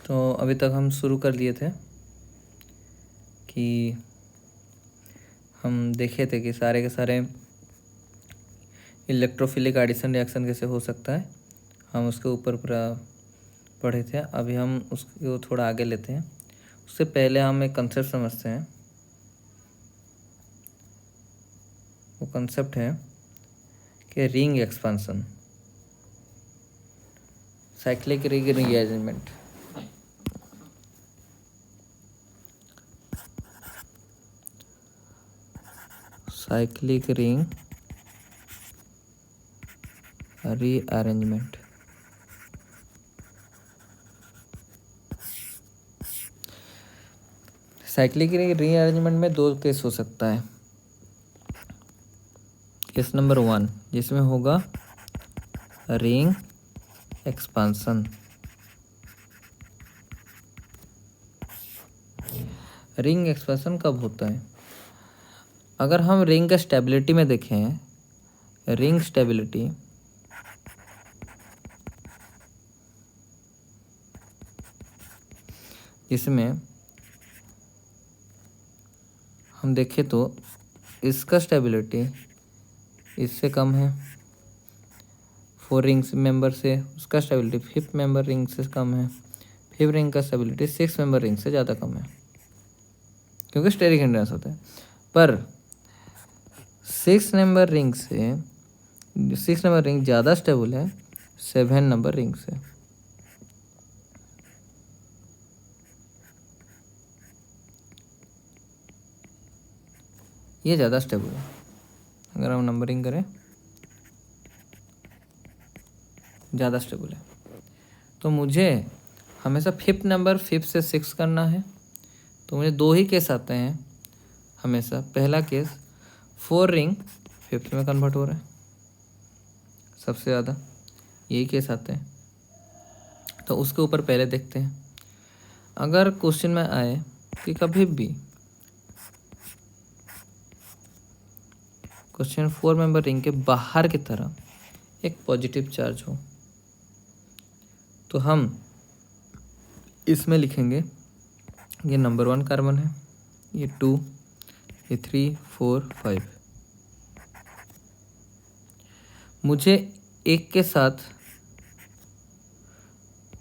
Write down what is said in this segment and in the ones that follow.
तो अभी तक हम शुरू कर लिए थे कि हम देखे थे कि सारे के सारे इलेक्ट्रोफिलिक एडिशन रिएक्शन कैसे हो सकता है। हम उसके ऊपर पूरा पढ़े थे। अभी हम उसको थोड़ा आगे लेते हैं। उससे पहले हम एक कंसेप्ट समझते हैं। वो कंसेप्ट है कि ring expansion, cyclic ring rearrangement. Cyclic ring rearrangement. Cyclic ring rearrangement में दो केस हो सकता है। केस नंबर 1 जिसमें होगा रिंग एक्सपांसन। रिंग एक्सपेंशन कब होता है? अगर हम रिंग का स्टेबिलिटी में देखें, रिंग स्टेबिलिटी इसमें हम देखें तो इसका स्टेबिलिटी इससे कम है 4 रिंग्स मेंबर से, उसका स्टेबिलिटी 5th मेंबर रिंग से कम है, 5th रिंग का स्टेबिलिटी 6th मेंबर रिंग से ज़्यादा कम है, क्योंकि स्टेरिक हिंड्रेंस होता है। पर 6 नंबर रिंग से 6 नंबर रिंग ज़्यादा स्टेबल है 7 नंबर रिंग से। ये ज़्यादा स्टेबल है। अगर हम नंबरिंग करें ज़्यादा स्टेबल है। तो मुझे हमेशा 5th नंबर 5th से 6 करना है। तो मुझे 2 ही केस आते हैं हमेशा। पहला केस 4 रिंग 5th में कन्वर्ट हो रहा है, सबसे ज़्यादा यही केस आते हैं। तो उसके ऊपर पहले देखते हैं। अगर क्वेश्चन में आए कि कभी भी क्वेश्चन 4 मेंबर रिंग के बाहर की तरफ एक पॉजिटिव चार्ज हो, तो हम इसमें लिखेंगे ये नंबर 1 कार्बन है, ये 2, ये 3, 4, 5। मुझे एक के साथ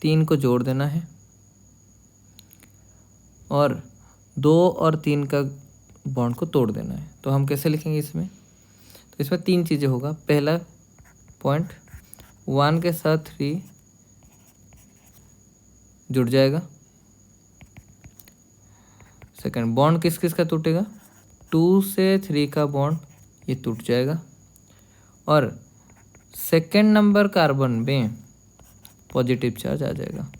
3 को जोड़ देना है और 2 और 3 का बॉन्ड को तोड़ देना है। तो हम कैसे लिखेंगे इसमें? तो इसमें 3 चीज़ें होगा। पहला पॉइंट 1 के साथ 3 जुड़ जाएगा। सेकंड बॉन्ड किस किस का टूटेगा? 2 से 3 का बॉन्ड ये टूट जाएगा और सेकंड नंबर कार्बन में पॉजिटिव चार्ज आ जाएगा।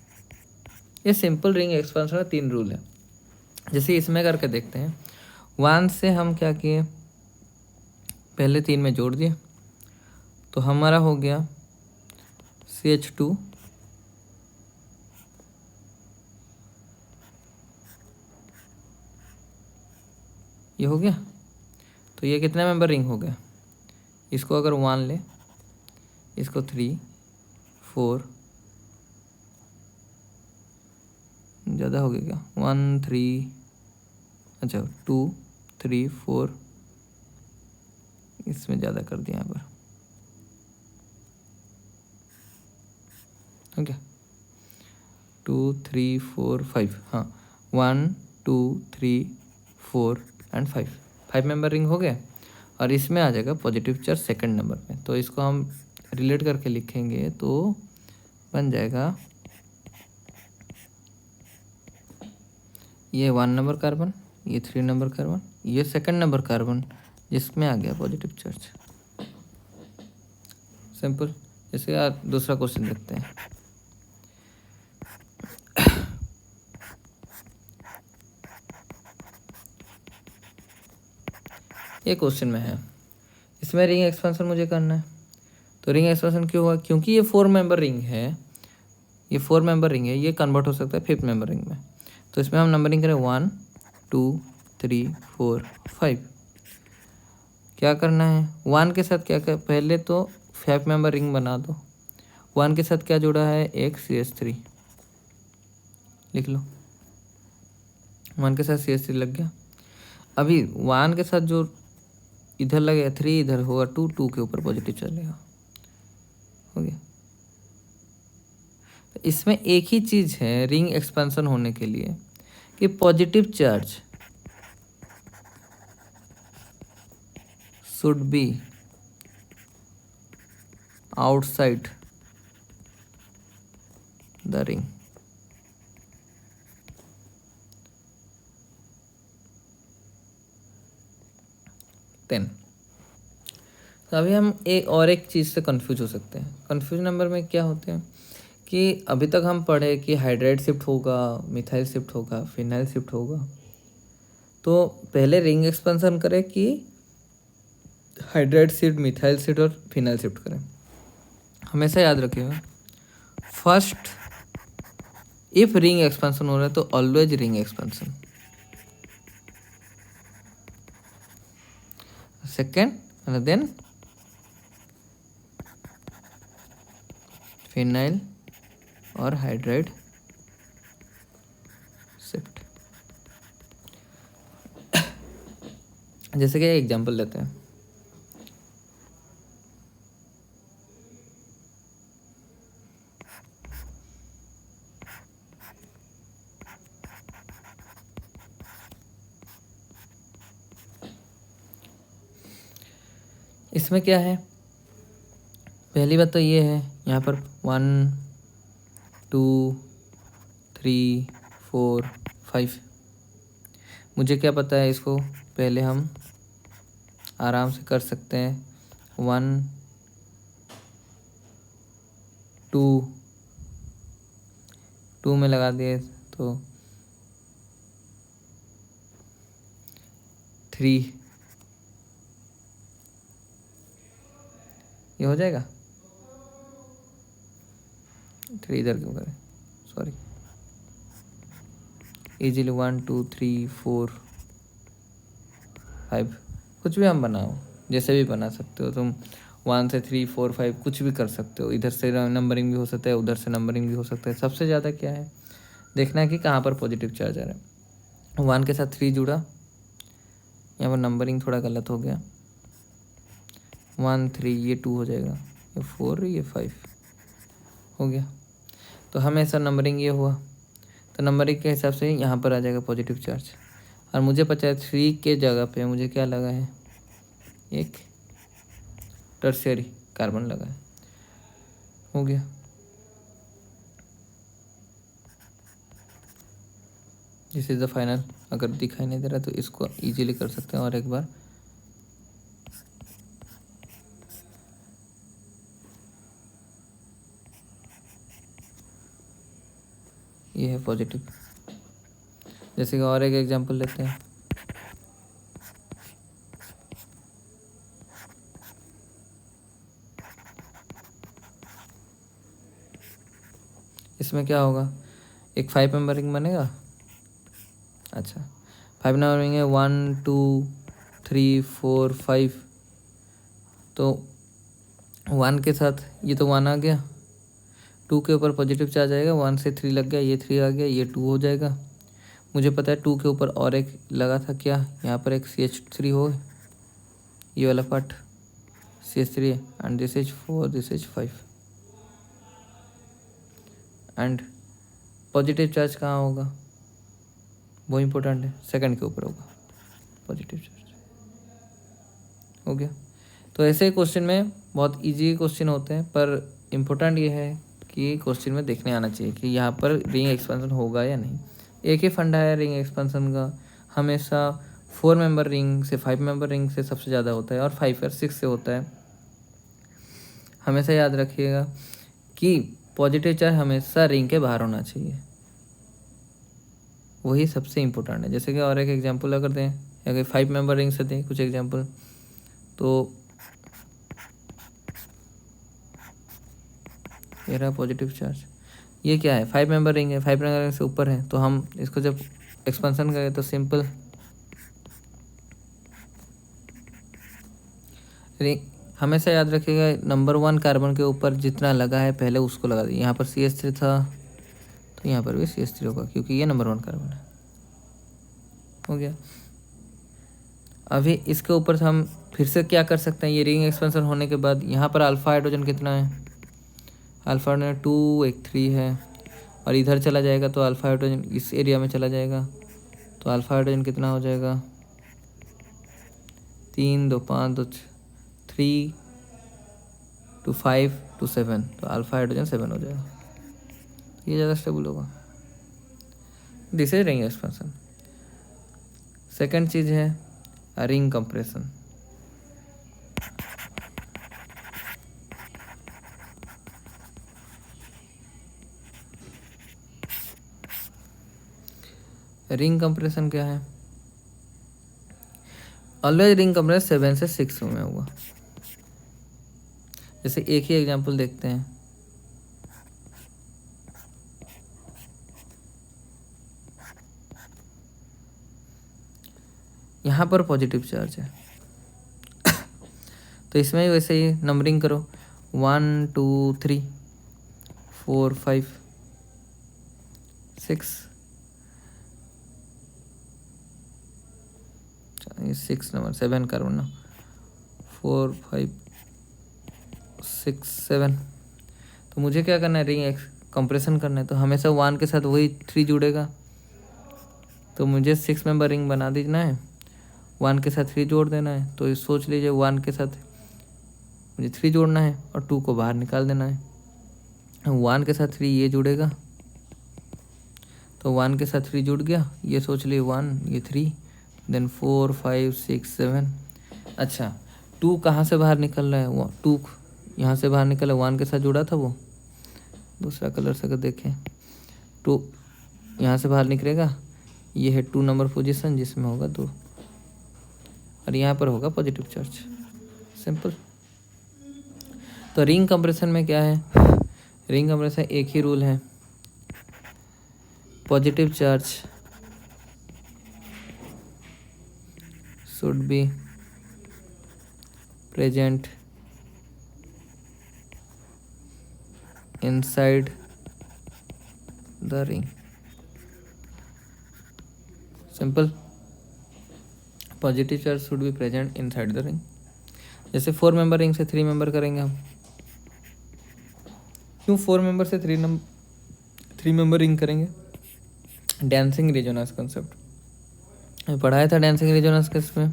ये सिंपल रिंग एक्सपेंशन का 3 रूल है। जैसे इसमें करके देखते हैं। 1 से हम क्या किए, पहले 3 में जोड़ दिए, तो हमारा हो गया CH2 ये हो गया। तो ये कितना मेंबर रिंग हो गया? इसको अगर 1 ले, इसको 3, 4 ज़्यादा हो गया क्या? 1, 3, अच्छा 2, 3, 4 इसमें ज़्यादा कर दिया यहाँ पर। ठीक है, 2, 3, 4, 5। हाँ 1, 2, 3, 4 एंड 5 मेंबर रिंग हो गया। और इसमें आ जाएगा पॉजिटिव चार्ज सेकंड नंबर में। तो इसको हम रिलेट करके लिखेंगे तो बन जाएगा ये 1 नंबर कार्बन, ये 3 नंबर कार्बन, ये सेकंड नंबर कार्बन जिसमें आ गया पॉजिटिव चार्ज। सिंपल। जैसे आप दूसरा क्वेश्चन देखते हैं। ये क्वेश्चन में है, इसमें रिंग एक्सपेंशन मुझे करना है। तो रिंग एक्सपेंशन क्यों हुआ? क्योंकि ये 4 मेंबर रिंग है, ये 4 मेंबर रिंग है, ये कन्वर्ट हो सकता है 5th मेंबर रिंग में। तो इसमें हम नंबरिंग करें 1, 2, 3, 4, 5। क्या करना है? 1 के साथ क्या कर, पहले तो 5 मेंबर रिंग बना दो। 1 के साथ क्या जुड़ा है? एक CH3, लिख लो। 1 के साथ CH3 लग गया। अभी 1 के साथ जो इधर लगेगा 3, इधर होगा 2, 2 के ऊपर पॉजिटिव चलेगा। हो गया। इसमें एक ही चीज़ है रिंग एक्सपेंशन होने के लिए कि positive charge should be outside the ring. तो अभी हम एक चीज़ से कंफ्यूज हो सकते हैं। कंफ्यूज नंबर में क्या होते हैं कि अभी तक हम पढ़े कि हाइड्राइड शिफ्ट होगा, मिथाइल शिफ्ट होगा, फिनाइल शिफ्ट होगा। तो पहले रिंग एक्सपेंशन करें कि हाइड्राइड शिफ्ट, मिथाइल शिफ्ट और फिनाइल शिफ्ट करें। हमेशा याद रखिएगा, फर्स्ट इफ रिंग एक्सपेंशन हो रहा है तो always ring expansion. Second and then phenyl और हाइड्राइड शिफ्ट। जैसे कि एग्जांपल लेते हैं, इसमें क्या है, पहली बात तो ये है यहाँ पर 1 2 3 4 5। मुझे क्या पता है, इसको पहले हम आराम से कर सकते हैं। 1 2 में लगा दिए तो 3, ये हो जाएगा। 3 इधर क्यों करें, सॉरी। इजीली 1 2 3 4 5 कुछ भी हम बनाओ, जैसे भी बना सकते हो तुम। 1 से 3 4 5 कुछ भी कर सकते हो। इधर से नंबरिंग भी हो सकता है, उधर से नंबरिंग भी हो सकता है। सबसे ज़्यादा क्या है देखना है कि कहाँ पर पॉजिटिव चार्ज आ रहा है। 1 के साथ 3 जुड़ा, यहाँ पर नंबरिंग थोड़ा गलत हो गया। 1 3, ये 2 हो जाएगा, ये 4, ये 5 हो गया। तो हमेशा नंबरिंग ये हुआ, तो नंबरिंग के हिसाब से यहाँ पर आ जाएगा पॉजिटिव चार्ज। और मुझे पता है 3 के जगह पे मुझे क्या लगा है, एक टर्शियरी कार्बन लगा है। हो गया। This is the final. अगर दिखाई नहीं दे रहा तो इसको इजीली कर सकते हैं। और एक बार ये है पॉजिटिव। जैसे कि और एक एग्जांपल लेते हैं, इसमें क्या होगा, एक 5 मेंबर रिंग बनेगा। अच्छा, 5 नंबर रिंग है, 1 2 3 4 5। तो 1 के साथ ये तो 1 आ गया, 2 के ऊपर पॉजिटिव चार्ज आएगा, 1 से 3 लग गया, ये 3 आ गया, ये 2 हो जाएगा। मुझे पता है 2 के ऊपर और एक लगा था, क्या यहाँ पर एक CH3 हो, ये वाला पार्ट CH3 है, and this is 4, this is 5। And positive charge कहाँ होगा, वो इम्पोर्टेंट है, सेकंड के ऊपर होगा पॉजिटिव चार्ज। हो गया। तो ऐसे क्वेश्चन में बहुत इजी क्वेश्चन होते हैं, पर इम्पोर्टेंट ये है कि क्वेश्चन में देखने आना चाहिए कि यहाँ पर रिंग एक्सपेंशन होगा या नहीं। एक ही फंडा है रिंग एक्सपेंशन का, हमेशा 4 मेंबर रिंग से 5 मेंबर रिंग से सबसे ज़्यादा होता है, और 5 और 6 से होता है। हमेशा याद रखिएगा कि पॉजिटिव चार्ज हमेशा रिंग के बाहर होना चाहिए, वही सबसे इम्पोर्टेंट है। जैसे कि और एक एग्जांपल अगर दें, अगर 5 मेंबर रिंग से दें कुछ एग्जांपल, तो ये रहा पॉजिटिव चार्ज। ये क्या है, 5 मेंबर रिंग है, 5 मेंबर रिंग से ऊपर है, तो हम इसको जब एक्सपेंशन करें तो सिंपल रिंग, हमेशा याद रखिएगा नंबर 1 कार्बन के ऊपर जितना लगा है पहले उसको लगा दीजिए। यहाँ पर CH3 था, तो यहाँ पर भी CH3 होगा क्योंकि ये नंबर 1 कार्बन है। हो गया। अभी इसके ऊपर से हम फिर से क्या कर सकते हैं, ये रिंग एक्सपेंशन होने के बाद यहाँ पर अल्फा हाइड्रोजन कितना है, अल्फा हाइड्रोजन 2 एक 3 है, और इधर चला जाएगा तो अल्फा हाइड्रोजन इस एरिया में चला जाएगा, तो अल्फा हाइड्रोजन कितना हो जाएगा 3 2 5 2 3 2 5 2 7, तो अल्फा हाइड्रोजन 7 हो जाएगा। ये ज़्यादा स्टेबल होगा। This is ring expansion. Second चीज़ है रिंग कंप्रेशन। रिंग कंप्रेशन क्या है, ऑलवेज रिंग कंप्रेशन 7 से 6 में होगा। जैसे एक ही एग्जांपल देखते हैं, यहाँ पर पॉजिटिव चार्ज है तो इसमें भी वैसे ही नंबरिंग करो 1 2 3 4 5 6, ये 6 नंबर 7 कार्बन ना, 4 5 6 7। तो मुझे क्या करना है, रिंग कंप्रेशन करना है, तो हमेशा 1 के साथ वही 3 जुड़ेगा, तो मुझे 6 मेंबर रिंग बना देना है, 1 के साथ 3 जोड़ देना है। तो ये सोच लीजिए 1 के साथ मुझे 3 जोड़ना है और 2 को बाहर निकाल देना है। 1 के साथ 3 ये जुड़ेगा, तो 1 के साथ 3 जुड़ गया, ये सोच लिए 1 ये 3, देन 4 5 6 7। अच्छा 2 कहाँ से बाहर निकल रहा है, वो 2 यहाँ से बाहर निकला, 1 के साथ जुड़ा था, वो दूसरा कलर से अगर देखें 2 यहाँ से बाहर निकलेगा, ये है 2 नंबर पोजीशन जिसमें होगा 2, और यहाँ पर होगा पॉजिटिव चार्ज। सिंपल। तो रिंग कंप्रेशन में क्या है, रिंग कंप्रेशन एक ही रूल है, positive charge should be present inside the ring। Simple, positive charge should be present inside the ring. जैसे 4 मेंबर रिंग से 3 मेंबर करेंगे हम, क्यों 4 मेंबर से 3 मेंबर रिंग करेंगे, डांसिंग रेजोनेंस कॉन्सेप्ट पढ़ाया था। डांसिंग रेजोनेंस केस में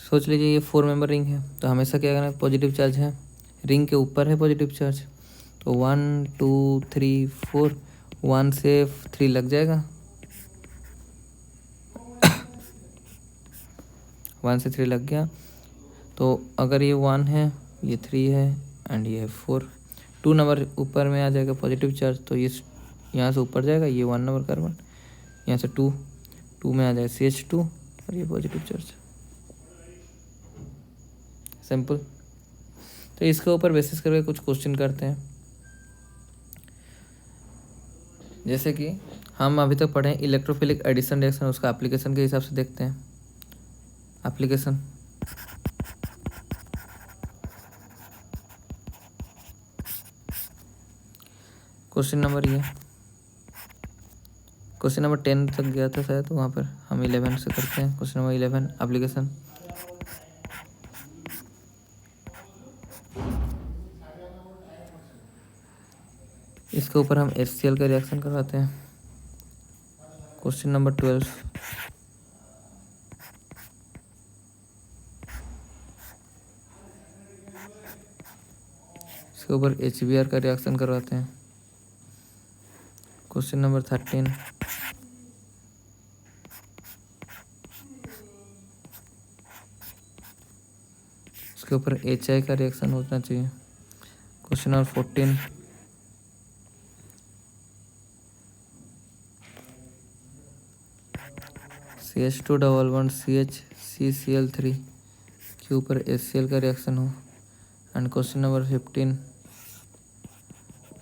सोच लीजिए ये 4 मेंबर रिंग है, तो हमेशा क्या करना है, पॉजिटिव चार्ज है, रिंग के ऊपर है पॉजिटिव चार्ज, तो 1 2 3 4, 1 से 3 लग जाएगा, 1 से 3 लग गया, तो अगर ये 1 है, ये 3 है एंड ये है 4, 2 नंबर ऊपर में आ जाएगा पॉजिटिव चार्ज, तो ये यहाँ से ऊपर जाएगा, ये 1 नंबर कार्बन, यहाँ से 2 में आ जाएगा CH2 और ये पॉजिटिव चार्ज। सिंपल। तो इसके ऊपर बेसिस करके कुछ क्वेश्चन करते हैं। जैसे कि हम अभी तक पढ़े इलेक्ट्रोफिलिक एडिशन रिएक्शन, उसका एप्लीकेशन के हिसाब से देखते हैं। एप्लीकेशन क्वेश्चन नंबर ये, क्वेश्चन नंबर 10 तक गया था शायद, वहाँ पर हम 11 से करते हैं। Question number 11 application. इसके ऊपर हम HCl का रिएक्शन करवाते हैं। क्वेश्चन नंबर 12 इसके ऊपर HBr का रिएक्शन करवाते हैं। क्वेश्चन नंबर 13 इसके ऊपर HI का रिएक्शन होना चाहिए। Question number 14 CH2 double bond CH CCl3 के ऊपर HCl का रिएक्शन हो। And question number 15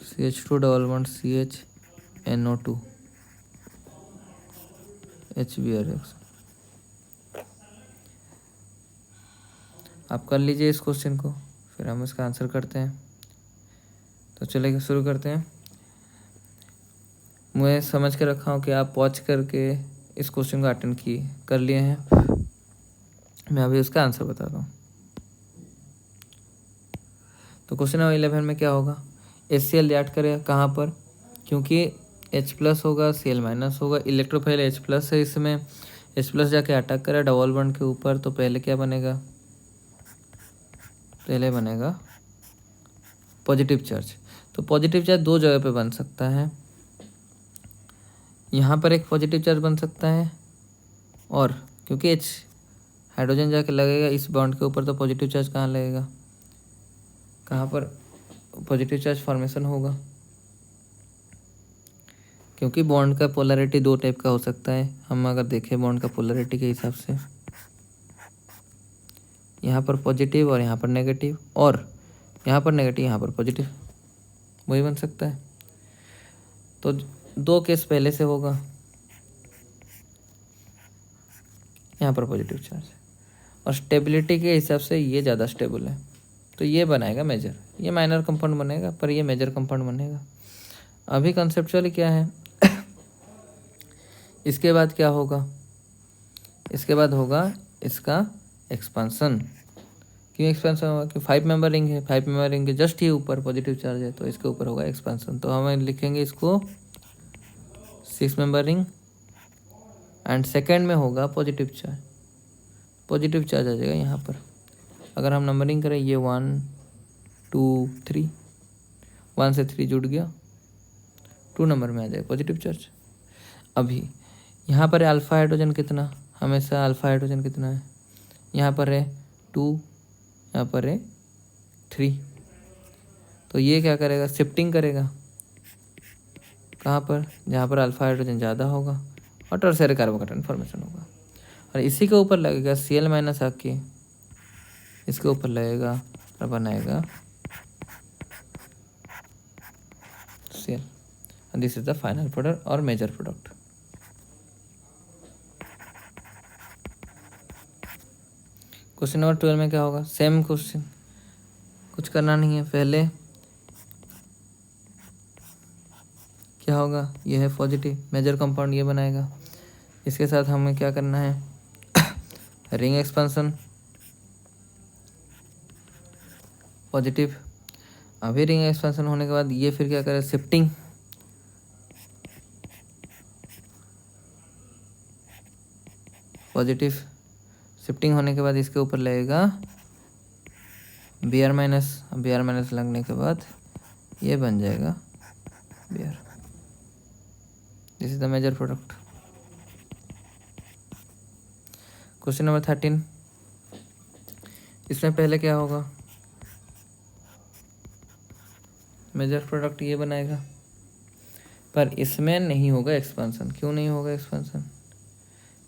CH2 double bond CH NO2 HBr reaction. आप कर लीजिए इस क्वेश्चन को, फिर हम इसका आंसर करते हैं। तो चलिए शुरू करते हैं। मैं समझ के रखा हूँ कि आप पॉज करके इस क्वेश्चन को अटेंड कर लिए हैं। मैं अभी उसका आंसर बता रहा हूँ। तो क्वेश्चन नंबर 11 में क्या होगा, HCl रिएक्ट करेगा कहाँ पर, क्योंकि H+ होगा Cl- होगा, इलेक्ट्रोफाइल H+ है, इसमें H+ जाके अटैक करेगा डबल बॉन्ड के ऊपर, तो पहले क्या बनेगा, पहले बनेगा पॉजिटिव चार्ज। तो पॉजिटिव चार्ज दो जगह पे बन सकता है, यहाँ पर एक पॉजिटिव चार्ज बन सकता है, और क्योंकि H हाइड्रोजन जाके लगेगा इस बॉन्ड के ऊपर, तो पॉजिटिव चार्ज कहाँ लगेगा, कहाँ पर पॉजिटिव चार्ज फॉर्मेशन होगा, क्योंकि बॉन्ड का पोलैरिटी दो टाइप का हो सकता है। हम अगर देखें बॉन्ड का पोलैरिटी के हिसाब से, यहाँ पर पॉजिटिव और यहाँ पर नेगेटिव, और यहाँ पर नेगेटिव यहाँ पर पॉजिटिव, वही बन सकता है। तो दो केस पहले से होगा, यहाँ पर पॉजिटिव चार्ज, और स्टेबिलिटी के हिसाब से ये ज़्यादा स्टेबल है, तो ये बनाएगा मेजर, ये माइनर कंपाउंड बनेगा पर ये मेजर कंपाउंड बनेगा। अभी कंसेप्चुअली क्या है इसके बाद क्या होगा, इसके बाद होगा इसका एक्सपांसन। क्यों एक्सपेंशन होगा, कि 5 मेंबर रिंग है, 5 मेंबर रिंग के जस्ट ही ऊपर पॉजिटिव चार्ज है, तो इसके ऊपर होगा एक्सपेंशन। तो हम लिखेंगे इसको 6 मेंबर रिंग, एंड सेकेंड में होगा पॉजिटिव चार्ज, पॉजिटिव चार्ज आ जाएगा यहाँ पर। अगर हम नंबरिंग करें, ये 1 2 3, 1 से 3 जुड़ गया, 2 नंबर में आ जाएगा पॉजिटिव चार्ज। अभी यहाँ पर है अल्फा हाइड्रोजन कितना, हमेशा अल्फा हाइड्रोजन कितना है, यहाँ पर है 2, यहाँ पर है 3, तो ये क्या करेगा, शिफ्टिंग करेगा कहाँ पर, जहाँ पर अल्फा हाइड्रोजन ज़्यादा होगा और टर्शियरी कार्बोकेटायन फॉर्मेशन होगा। और इसी के ऊपर लगेगा Cl- आके इसके ऊपर लगेगा और बनाएगा Cl, and this is the final product और मेजर प्रोडक्ट। क्वेश्चन नंबर 12 में क्या होगा, सेम क्वेश्चन, कुछ करना नहीं है। पहले क्या होगा, ये है पॉजिटिव, मेजर कंपाउंड ये बनाएगा। इसके साथ हमें क्या करना है रिंग एक्सपेंशन, पॉजिटिव। अभी रिंग एक्सपेंशन होने के बाद ये फिर क्या करेगा, शिफ्टिंग, पॉजिटिव, शिफ्टिंग होने के बाद इसके ऊपर लगेगा Br-, Br- लगने के बाद ये बन जाएगा Br। This is the major product. Question number 13, इसमें पहले क्या होगा, मेजर प्रोडक्ट ये बनाएगा, पर इसमें नहीं होगा एक्सपेंशन। क्यों नहीं होगा एक्सपेंशन,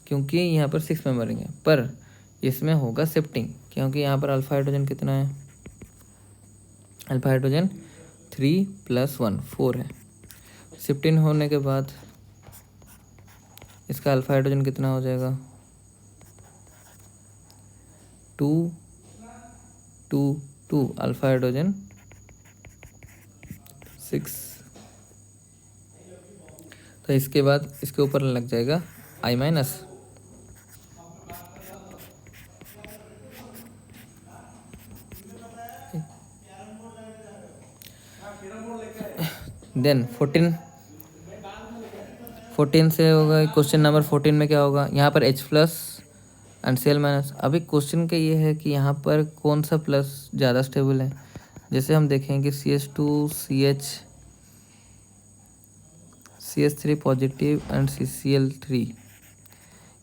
क्योंकि यहाँ पर 6 मेंबरिंग है, पर इसमें होगा शिफ्टिंग, क्योंकि यहाँ पर अल्फा हाइड्रोजन कितना है, अल्फा हाइड्रोजन 3 + 1 4 है। शिफ्टिंग होने के बाद इसका अल्फा हाइड्रोजन कितना हो जाएगा, 2 2 2, अल्फा हाइड्रोजन 6। तो इसके बाद इसके ऊपर लग जाएगा I-। देन 14 से होगा क्वेश्चन नंबर 14 में क्या होगा, यहाँ पर H+ एंड Cl-। अभी क्वेश्चन का ये है कि यहाँ पर कौन सा प्लस ज़्यादा स्टेबल है। जैसे हम देखेंगे CH2 CH3 positive and CCl3,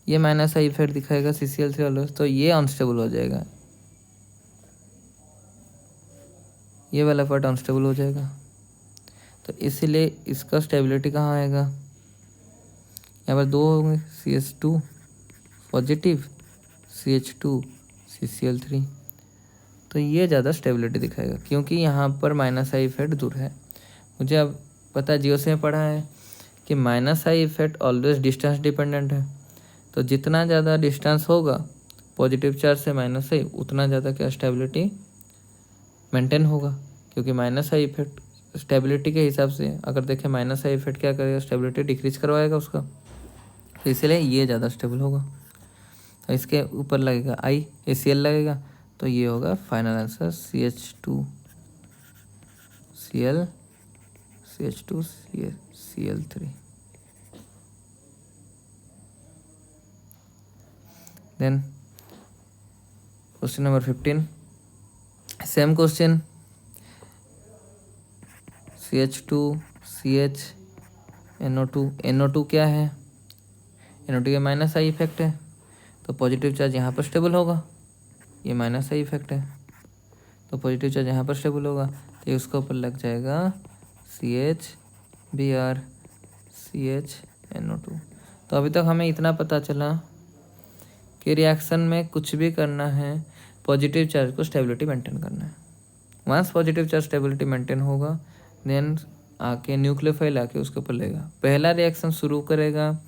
ये माइनस आई इफेक्ट दिखाएगा CCl3 वाला, तो ये अनस्टेबल हो जाएगा, ये वाला पार्ट अनस्टेबल हो जाएगा। तो इसीलिए इसका स्टेबिलिटी कहाँ आएगा, यहाँ पर 2 होंगे, CH2 पॉजिटिव, CH2 CCl3, तो ये ज़्यादा स्टेबिलिटी दिखाएगा, क्योंकि यहाँ पर माइनस आई इफेक्ट दूर है। मुझे अब पता जीओसी में पढ़ा है कि minus I effect always distance dependent है, तो जितना ज़्यादा डिस्टेंस होगा पॉजिटिव चार्ज से माइनस आई, उतना ज़्यादा क्या स्टेबिलिटी मेंटेन होगा, क्योंकि माइनस आई इफेक्ट स्टेबिलिटी के हिसाब से अगर देखें माइनस आई इफेक्ट क्या करेगा, स्टेबिलिटी डिक्रीज करवाएगा उसका, तो इसलिए ये ज़्यादा स्टेबल होगा। तो इसके ऊपर लगेगा आई ACl लगेगा, तो ये होगा final answer CH2Cl then question number 15 same question, NO2 क्या है, NO2 के माइनस आई इफेक्ट है, तो पॉजिटिव चार्ज यहाँ पर स्टेबल होगा, ये माइनस आई इफेक्ट है, तो पॉजिटिव चार्ज यहाँ पर स्टेबल होगा, तो ये उसके ऊपर लग जाएगा CH NO2। तो अभी तक हमें इतना पता चला कि रिएक्शन में कुछ भी करना है पॉजिटिव चार्ज को स्टेबिलिटी मेंटेन करना है। Once positive charge stability maintain होगा देन आके न्यूक्लियोफाइल आके उसके ऊपर लेगा, पहला रिएक्शन शुरू करेगा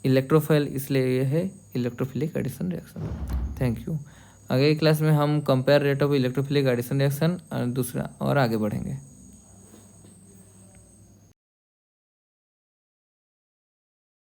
इलेक्ट्रोफाइल, इसलिए ये है electrophilic addition reaction. Thank you. अगली क्लास में हम compare rate of electrophilic addition reaction और दूसरा और आगे बढ़ेंगे।